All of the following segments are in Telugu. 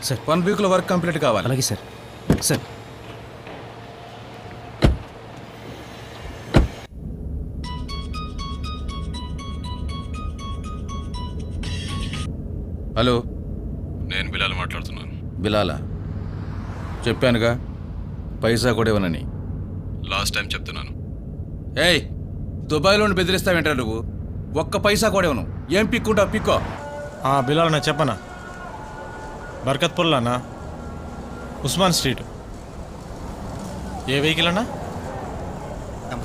సార్ 1 వీక్లో వర్క్ కంప్లీట్ కావాలి. అలాగే సార్. సార్ హలో, నేను బిలాల్ మాట్లాడుతున్నాను. బిలాలా? చెప్పానుగా పైసా కూడా ఇవ్వనని. లాస్ట్ టైం చెప్తున్నాను. ఏయ్, దుబాయ్లోని బెదిరిస్తావేంటా నువ్వు? ఒక్క పైసా కూడా ఇవ్వను. ఏం పిక్కుంటావు పిక్కో. బిలాల్ అన్న చెప్పనా? బర్కత్పూర్లో అన్న, ఉస్మాన్ స్ట్రీట్. ఏ వెహికల్ అన్నా?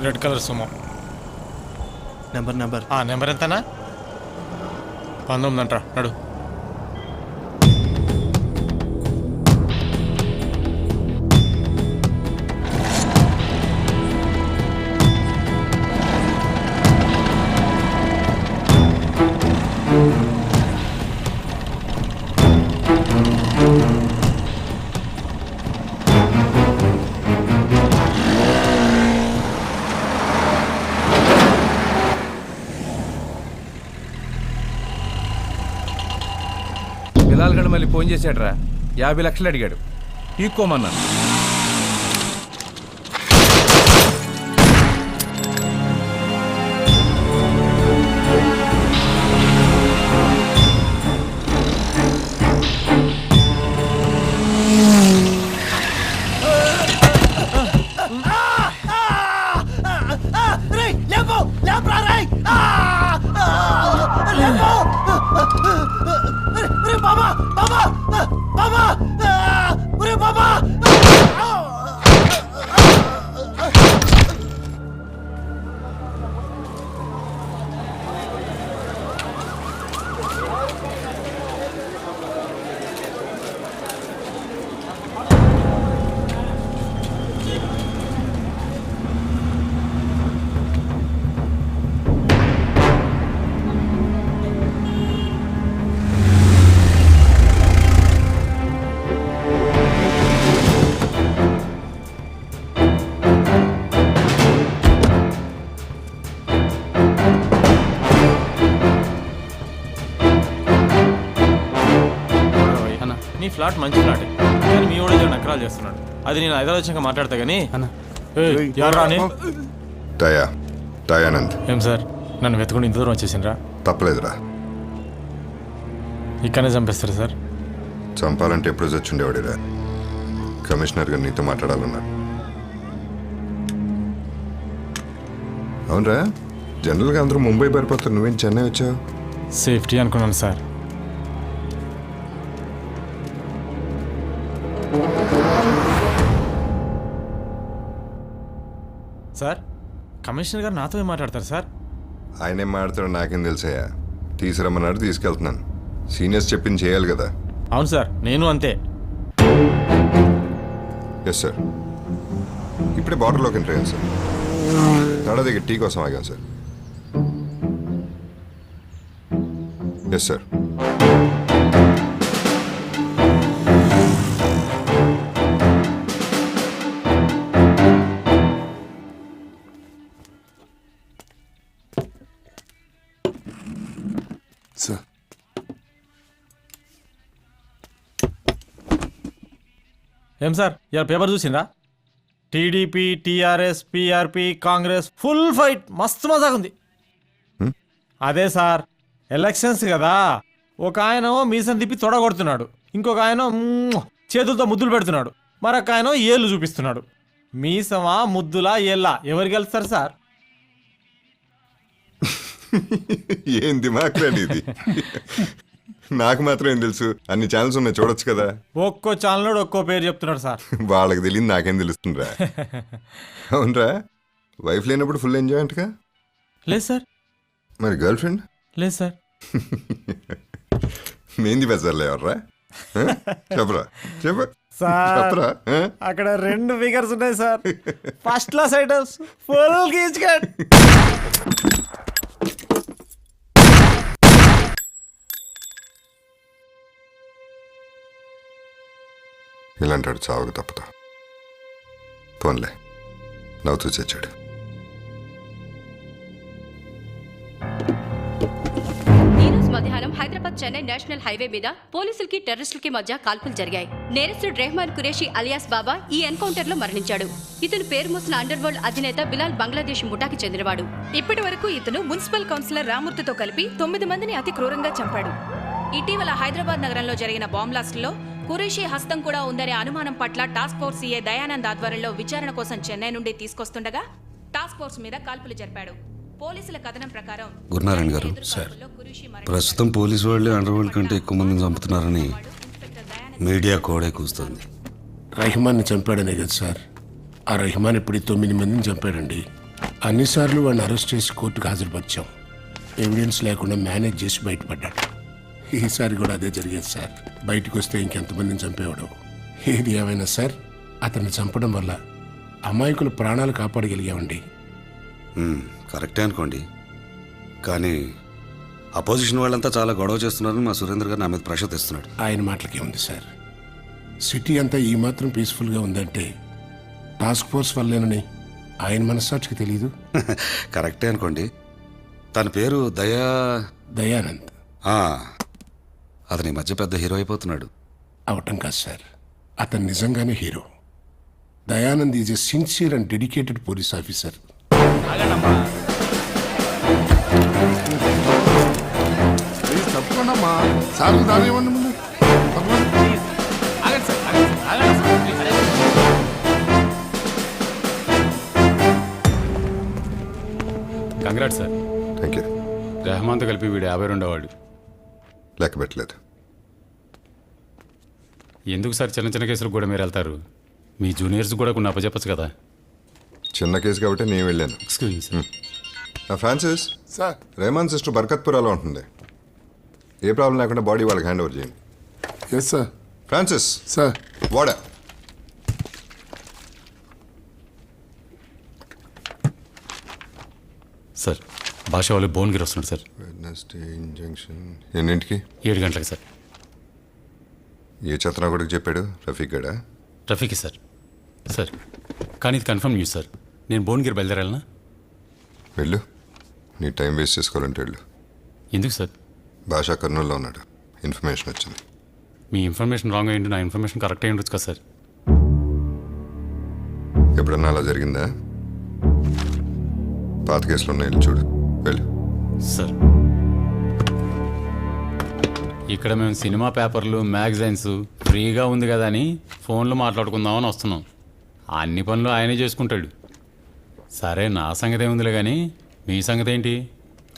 Red colour Sumo. నెంబర్ ఎంతనా? 19 అంటారా? నడు. బిలాల్ గడు మళ్ళీ ఫోన్ చేశాడ్రా. 50 లక్షలు అడిగాడు. పీక్కోమన్నాను. నీ ఫ్లాట్ మంచి ఫ్లాటే, కానీ మీ వాడు ఏదైనా నకరాలు చేస్తున్నాడు. అది నేను హైదరాబాద్ మాట్లాడతా కానీ అన్న ఎవరా అని. దయానంద్. ఏం సార్, నన్ను వెతుకుని ఇంత దూరం వచ్చేసిండ్రా? తప్పలేదురా. ఇక్కడనే చంపేస్తారు సార్? చంపాలంటే ఎప్పుడు చచ్చుండేవాడిరా. కమిషనర్ గారు నీతో మాట్లాడాలన్నారు. అవునరా, జనరల్గా అందరూ ముంబై పారిపోతారు, నువ్వేం చెన్నై వచ్చావు? సేఫ్టీ అనుకున్నాను సార్. సార్, కమిషనర్ గారు నాతో ఏం మాట్లాడతారు సార్? ఆయన ఏం మాట్లాడతాడో నాకేం తెలుసాయా. తీసుకురమ్మన్నాడు, తీసుకెళ్తున్నాను. సీనియర్స్ చెప్పింది చేయాలి కదా. అవును సార్, నేను అంతే. Yes sir. ఇప్పుడే బార్డర్లోకి ఎంటర్ అయ్యాను సార్. తడ దగ్గర టీ కోసం ఆగాను సార్. Yes sir. సార్, ఏం సార్, ఇలా పేపర్ చూసిందా? TDP, TRS, PRP, Congress full fight, మస్తు మజాగుంది. అదే సార్, ఎలక్షన్స్ కదా. ఒక ఆయన మీసం తిప్పి తొడగొడుతున్నాడు, ఇంకొక ఆయన చేతులతో ముద్దులు పెడుతున్నాడు, మరొక ఆయన ఏళ్ళు చూపిస్తున్నాడు. మీసమా ముద్దులా ఏళ్ళా, ఎవరు గెలుస్తారు సార్? ఏం దిమాక్ ఇది. నాకు మాత్రం ఏం తెలుసు, అన్ని ఛానల్స్ ఉన్నాయి, చూడొచ్చు కదా. ఒక్కో ఛానల్ ఒక్కో పేరు చెప్తున్నాడు సార్. వాళ్ళకి తెలియదు, నాకేం తెలుస్తుందిరా. అవునరా, వైఫ్ లేనప్పుడు ఫుల్ ఎంజాయ్ అంటగా? లేదు సార్. మరి గర్ల్ ఫ్రెండ్? లేదు సార్. మెహందీ బజార్లో ఎవర్రా? చెప్పరా, చెప్ప సార్, చెప్పరా. అక్కడ 2 ఫిగర్స్ ఉన్నాయి sir. First class items, full గీచ్ కట్. ఇలాంటాడు చావుకు తప్పుతా. పోన్లే, నవ్వుతూ చచ్చాడు. ఈ రోజు మధ్యాహ్నం హైదరాబాద్ హైదరాబాద్ చెన్నై నేషనల్ హైవే మీద పోలీసులకి టెర్రరిస్టులకి మధ్య కాల్పులు జరిగాయి. నేరస్తుడు రెహమాన్ ఖురేషి అలియాస్ బాబా ఈ ఎన్కౌంటర్ లో మరణించాడు. ఇతను పేరు మోసిన అండర్ వరల్డ్ అధినేత బిలాల్ బంగ్లాదేశ్ ముఠాకి చెందినవాడు. ఇప్పటి వరకు ఇతను మున్సిపల్ కౌన్సిలర్ రామూర్తితో కలిపి 9 మందిని అతి క్రూరంగా చంపాడు. ఇటీవల హైదరాబాద్ నగరంలో జరిగిన బాంబ్ బ్లాస్టులో ఖురేషి హస్తం కూడా ఉందనే అనుమానం పట్ల టాస్క్ ఫోర్స్ సీఏ దయానంద్ ఆధ్వర్యంలో విచారణ కోసం చెన్నై నుండి తీసుకొస్తుండగా టాస్క్ ఫోర్స్ మీద కాల్పులు జరిపాడు. పోలీసుల కథనం ప్రకారం గురునారాయణ గారు, సార్ ప్రస్తుతం పోలీసు వాళ్ళే అండర్ వరల్డ్ కంటే ఎక్కువ మందిని చంపుతున్నారని మీడియా కోడే కూస్తుంది. రెహమాన్ని చంపాడనే కదా సార్. ఆ రెహమాన్ ఇప్పుడు 9 మందిని చంపాడండి. అన్నిసార్లు వాడిని అరెస్ట్ చేసి కోర్టుకు హాజరుపరిచాం. ఎవిడెన్స్ లేకుండా మేనేజ్ చేసి బయటపడ్డాడు. ఈసారి కూడా అదే జరిగేది సార్. బయటకు వస్తే ఇంకెంతమందిని చంపేవాడు. ఏది ఏమైనా సార్, అతన్ని చంపడం వల్ల అమాయకుల ప్రాణాలు కాపాడగలిగామండి. కరెక్టే అనుకోండి, కానీ అపోజిషన్ వాళ్ళంతా చాలా గొడవ చేస్తున్నారని మా సురేంద్ర గారు నా మీద ప్రెషర్ తెస్తున్నాడు. ఆయన మాటలకే ఉంది సార్. సిటీ అంతా ఈ మాత్రం పీస్ఫుల్గా ఉందంటే టాస్క్ ఫోర్స్ వల్లేనని ఆయన మనస్సాక్షికి తెలీదు. కరెక్టే అనుకోండి. తన పేరు దయానంద్. ఆ, అతని ఈ మధ్య పెద్ద హీరో అయిపోతున్నాడు. అవటం కాదు సార్, అతను నిజంగానే hero. Dayanand is a sincere and dedicated police officer. తప్పకుండా సార్లు దానివ్వండి ముందు. Congrat sir. Thank you. రెహమాన్తో కలిపి వీడు 52 వాడు. లెక్క పెట్టలేదు. ఎందుకు సార్ చిన్న చిన్న కేసులకు కూడా మీరు వెళ్తారు? మీ జూనియర్స్ కూడా కొన్ని అప్పచెప్పచ్చు కదా. చిన్న కేసు కాబట్టి నేను వెళ్ళాను. Excuse me sir. నా ఫ్రాన్సిస్, సార్ రెహమాన్ సిస్టర్ బర్కత్పురాలో ఉంటుంది. ఏ ప్రాబ్లం లేకుండా బాడీ వాళ్ళకి హ్యాండ్ ఓవర్ చేయండి. Yes sir. ఫ్రాన్సిస్ సార్ వాడా సార్ భాష వాళ్ళు భువనగిరి వస్తున్నాడు సార్. వెడ్నెస్డే ఇంజంక్షన్ ఎన్నింటికి? 7 గంటలకు సార్. ఏ చెత్తనా కొడుకు చెప్పాడు? రఫీక్ గడా? Traffic sir. సార్ కానీ ఇది కన్ఫర్మ్ న్యూస్ సార్. నేను భువనగిరి బయలుదేరాలనా? వెళ్ళు. నీ టైం వేస్ట్ చేసుకోవాలంటే వెళ్ళు. ఎందుకు సార్? భాషా కర్నూలులో ఉన్నాడు. ఇన్ఫర్మేషన్ వచ్చింది. మీ ఇన్ఫర్మేషన్ రాంగ్ అయ్యింది, నా ఇన్ఫర్మేషన్ కరెక్ట్ అయ్యి ఉండొచ్చు కదా సార్. ఎప్పుడన్నా అలా జరిగిందా? పాత కేసులో ఉన్న ఇల్లు చూడు. వెళ్ళు. సార్ ఇక్కడ మేము సినిమా పేపర్లు మ్యాగజైన్స్ ఫ్రీగా ఉంది కదా అని ఫోన్లో మాట్లాడుకుందామని వస్తున్నాం. అన్ని పనులు ఆయనే చేసుకుంటాడు. సరే నా సంగతి ఏముందిలే కానీ మీ సంగతి ఏంటి?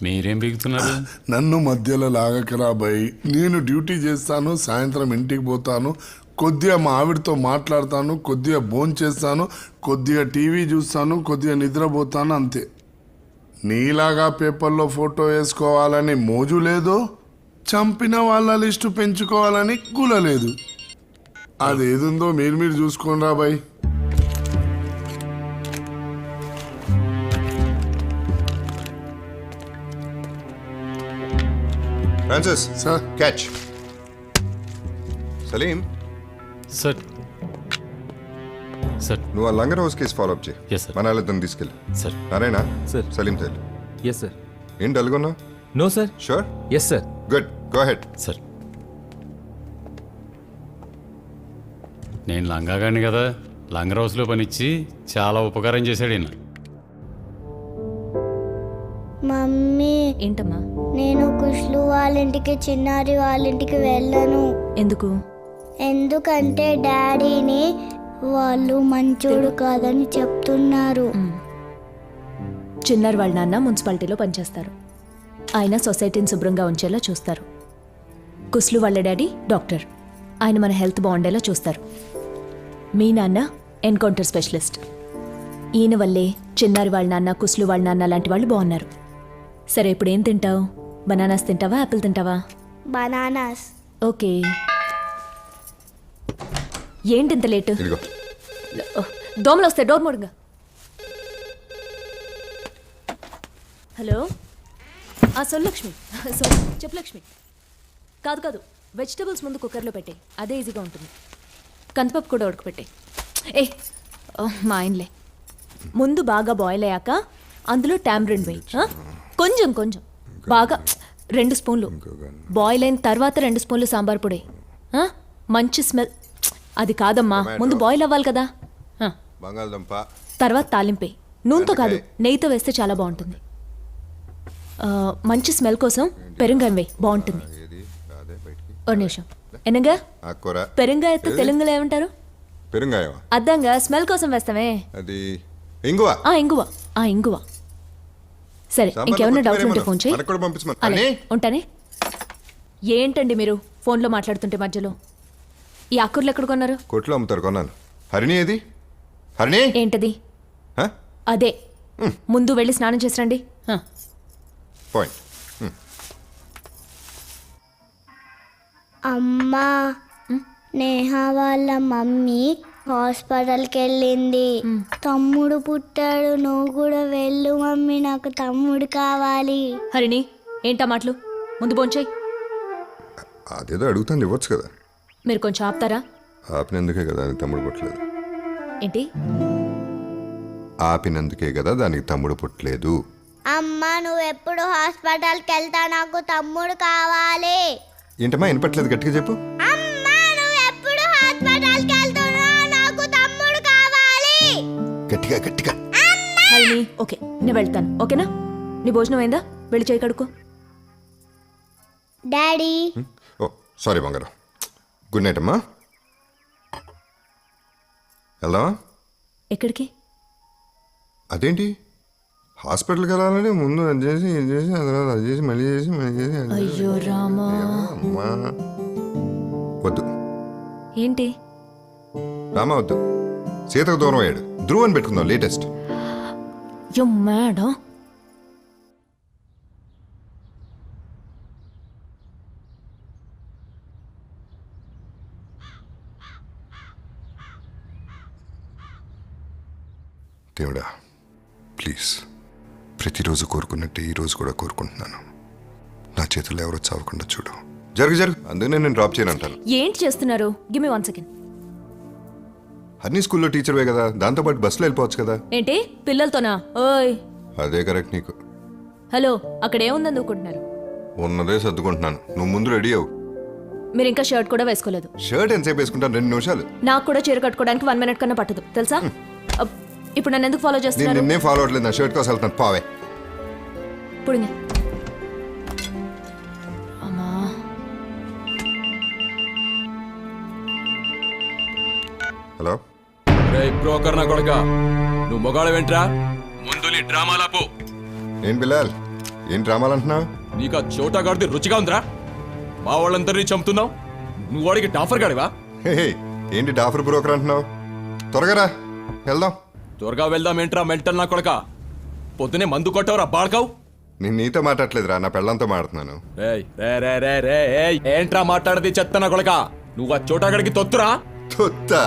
మీరేం బిగుతున్నారు? నన్ను మధ్యలో లాగకరా బాయ్. నేను డ్యూటీ చేస్తాను, సాయంత్రం ఇంటికి పోతాను, కొద్దిగా మా ఆవిడతో మాట్లాడతాను, కొద్దిగా భోజనం చేస్తాను, కొద్దిగా టీవీ చూస్తాను, కొద్దిగా నిద్రపోతాను, అంతే. నీలాగా పేపర్లో ఫోటో వేసుకోవాలని మోజు లేదు, చంపిన వాళ్ళ లిస్టు పెంచుకోవాలని గుల లేదు. అదేదుందో మీరు చూసుకోండి రా boy. Francis sir catch. Salim, sir sir నువ్వు ఆ Langar Houz case follow up చేయి. Yes, sir. మన వాళ్ళిద్దరిని తీసుకెళ్ళి. Sir Narayana, Sir. Salim Teli. Yes sir. ఏం డల్గొన్నావు? No sir. Sure? Yes sir. Good, go ahead. Sir నేను లంగాగాడిని కదా, లంగర్ హౌస్లో పనిచ్చి చాలా ఉపకారం చేశాడు ఈయన. మమ్మీ, ఏంటమ్మా? నేను కుష్లు వాళ్ళింటికి చిన్నారి వాళ్ళింటికి వెళ్ళను. ఎందుకు? ఎందుకంటే డాడీని వాళ్ళు మంచోడు కాదని చెప్తున్నారు. చిన్నారి వాళ్ళ నాన్న మున్సిపాలిటీలో పనిచేస్తారు. ఆయన సొసైటీని శుభ్రంగా ఉంచేలా చూస్తారు. కుస్లు వాళ్ళ డాడీ డాక్టర్. ఆయన మన హెల్త్ బాగుండేలా చూస్తారు. మీ నాన్న ఎన్కౌంటర్ స్పెషలిస్ట్. ఈయన వల్లే చిన్నారి వాళ్ళ నాన్న, కుస్లు వాళ్ళ నాన్న లాంటి వాళ్ళు బాగున్నారు. సరే, ఇప్పుడు ఏం తింటావు? బనానాస్ తింటావా, యాపిల్ తింటావా? బనానాస్. ఓకే. ఏంటి ఇంత లేటు? ఇదిగో. దోమలు వస్తాయి, డోర్ మూడుగా. హలో, సొల్లక్ష్మి. సారీ, చెప్పు లక్ష్మి. కాదు, వెజిటబుల్స్ ముందు కుక్కర్లో పెట్టే, అదే ఈజీగా ఉంటుంది. కందిపప్పు కూడా ఉడకపెట్టే. మా ఆయనలే. ముందు బాగా బాయిల్ అయ్యాక అందులో టామరిన్ వేయి. కొంచెం బాగా 2 స్పూన్లు. బాయిల్ అయిన తర్వాత 2 స్పూన్లు సాంబార్ పొడి. ఆ? మంచి స్మెల్. అది కాదమ్మా, ముందు బాయిల్ అవ్వాలి కదా. ఆ. బంగాళదుంప. తర్వాత తాలింపే. నూనెతో కాదు, నెయ్యితో వేస్తే చాలా బాగుంటుంది. మంచి స్మెల్ కోసం పెరుంగాయం వేయి, బాగుంటుంది. ఒక నిమిషం. ఎనగా ఆకుకూర. పెరుంగాయతో తెలుగులో ఏమంటారు? పెరుంగాయం. అద్దంగా స్మెల్ కోసం వేస్తామే. అది ఇంగువ. ఇంగువ. సరే, ఇంకేమన్నా డౌట్లు ఉంటే ఫోన్ చేయి. మనకు కూడా పంపించమను. అలాగే, ఉంటానే. ఏంటండి మీరు ఫోన్లో మాట్లాడుతుంటే మధ్యలో? ఈ ఆకుర్లు ఎక్కడ కొన్నారు? కొట్లో అమ్ముతారు, కొన్నాను. హరిణి ఏది? హరిణి ఏంటది? హ? అదే, ముందు వెళ్ళి స్నానం చేసిరండి. పాయింట్. అమ్మా, నేహ వాళ్ళ మమ్మీ హాస్పిటల్కి వెళ్ళింది. తమ్ముడు పుట్టాడు, నువ్వు కూడా వెళ్ళు మమ్మీ, నాకు తమ్ముడు కావాలి. హరిణి, ఏంటా మాటలు? ముందు భోంచేయి. అదేదో అడుగుతాను, ఇవ్వచ్చు కదా. మీరు కొంచెం ఆపుతారా? ఆపినందుకే కదా దానికి తమ్ముడు పుట్టలేదు. ఏంటి? ఆపినందుకే కదా దానికి తమ్ముడు పుట్టలేదు. అమ్మా, నువ్వు ఎప్పుడు హాస్పిటల్కి వెళ్తా, నాకు తమ్ముడు కావాలి. ఏంటమ్మా వినపట్లేదు, గట్టిగా చెప్పు. అమ్మా, నువ్వు ఎప్పుడు హాస్పిటల్కి వెళ్తున్నా, నాకు తమ్ముడు కావాలి. గట్టిగా గట్టిగా. హరిణి, ఓకే, నేను వెళ్తాను. ఓకేనా? నీ భోజనం అయిందా? వెళ్ళి చేయి కడుక్కో. డాడీ. ఓ సారీ బంగారం. గుడ్ నైట్ అమ్మా. వెళ్దామా? ఎక్కడికి? అదేంటి హాస్పిటల్కి వెళ్ళాలంటే ముందు అది చేసి ఇది చేసి ఆ తర్వాత అది చేసి మళ్ళీ చేసి మళ్ళీ చేసి అది చేసి. అయ్యో రామా. అమ్మా వద్దు. ఏంటి? రామా వద్దు. సీతకు దూరం అయ్యాడు. ధ్రువ్ అని పెట్టుకుందాం, లేటెస్ట్. యో మేడం. దేవుడా ప్లీజ్, ప్రతిరోజు కోరుకున్నట్టే ఈరోజు కూడా కోరుకుంటున్నాను. నా చేతుల్లో ఎవరో చావకుండా చూడు. జరుగు. అందుకనే నేను డ్రాప్ చేయను అంటాను. ఏంటి చేస్తున్నారు? Give me 1 second. అన్ని స్కూల్లో టీచర్వే కదా, దాంతోపాటు బస్సులో వెళ్ళిపోవచ్చు కదా. ఏంటి పిల్లలతోనా? ఓయ్, అదే కరెక్ట్ నీకు. హలో, అక్కడ ఏముందని అనుకుంటున్నారు? ఉన్నదే సర్దుకుంటున్నాను. నువ్వు ముందు రెడీ అవ్వు. మీరు ఇంకా షర్ట్ కూడా వేసుకోలేదు. షర్ట్ ఎంతసేపు వేసుకుంటాను? 2 నిమిషాలు. నాకు కూడా చీర కట్టుకోవడానికి 1 మినిట్ కన్నా పట్టదు తెలుసా? ఇప్పుడు నన్ను ఎందుకు ఫాలో నేను చేస్తున్నారు? నిన్నే ఫాలో అవట్లేదు, నా షర్ట్ కోసం వెళ్తాను. పావే. పుడింగ. అమ్మా, హలో. రే బ్రోకర్ నా కొడక, నువ్వు మొగాడు వెంట్రా? ముందు నీ డ్రామాలాపు. ఏం బిలాల్, ఏం డ్రామాలు అంటున్నావు? నీకు ఆ చోటా గాడిది రుచిగా ఉందిరా? మా వాళ్ళందరినీ చంపుతున్నావు. నువ్వు వాడికి డాఫర్ గాడివా? హే, ఏంటి డాఫర్ బ్రోకర్ అంటున్నావు? త్వరగా రా, వెళ్దాం. త్వరగా వెళ్దాం ఏంట్రా మెంటల్ నా కొడక? పొద్దునే మందు కొట్టవరా బాడకావు? నేను నీతో మాట్లాడలేదురా, నా పెళ్ళంతో మాట్లాడుతున్నాను. ఏంట్రా మాట్లాడది చెత్త నా కొడక? నువ్వు ఆ చోటాగడికి తొత్తురా? తొత్తా?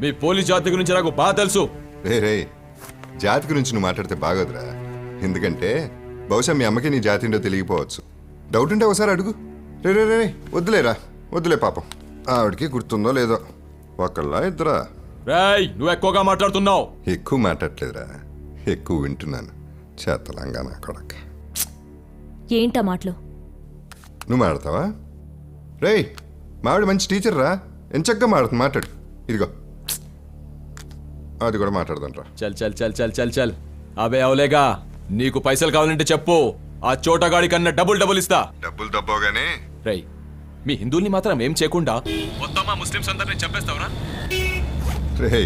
మీ పోలీస్ జాతి గురించి నాకు బాగా తెలుసు. రే, జాతి గురించి నువ్వు మాట్లాడితే బాగోదురా. ఎందుకంటే బహుశా మీ అమ్మకి నీ జాతి ఏంటో తెలియకపోవచ్చు. డౌట్ ఉంటే ఒకసారి అడుగు. రే వద్దులే పాపం. ఆవిడకి గుర్తుందో లేదో. ఒకళ్ళ ఇద్దరా? రేయ్, నువ్వు ఎక్కువగా మాట్లాడుతున్నావు. ఎక్కువ మాట్లాడలేదురా, ఎక్కువ వింటున్నాను. చేతలంగా నా కొడక. ఏంటా మాటలు? నువ్వు మాడతావా? రేయ్, మావిడ మంచి టీచర్ రా, ఎంచక్కా మాట్లాడు. ఇదిగో అది కూడా మాట్లాడదాంట్రా. చల్ అబే అవలేగా. నీకు పైసలు కావాలంటే చెప్పు, ఆ చోటగాడి కన్నా డబుల్ ఇస్తా. డబ్బులు దబ్బోగానే. రేయ్, మీ హిందువుల్ని మాత్రం ఏం చేయకుండా మొత్తం మా ముస్లిమ్స్ అందరినీ చంపేస్తావురా? రే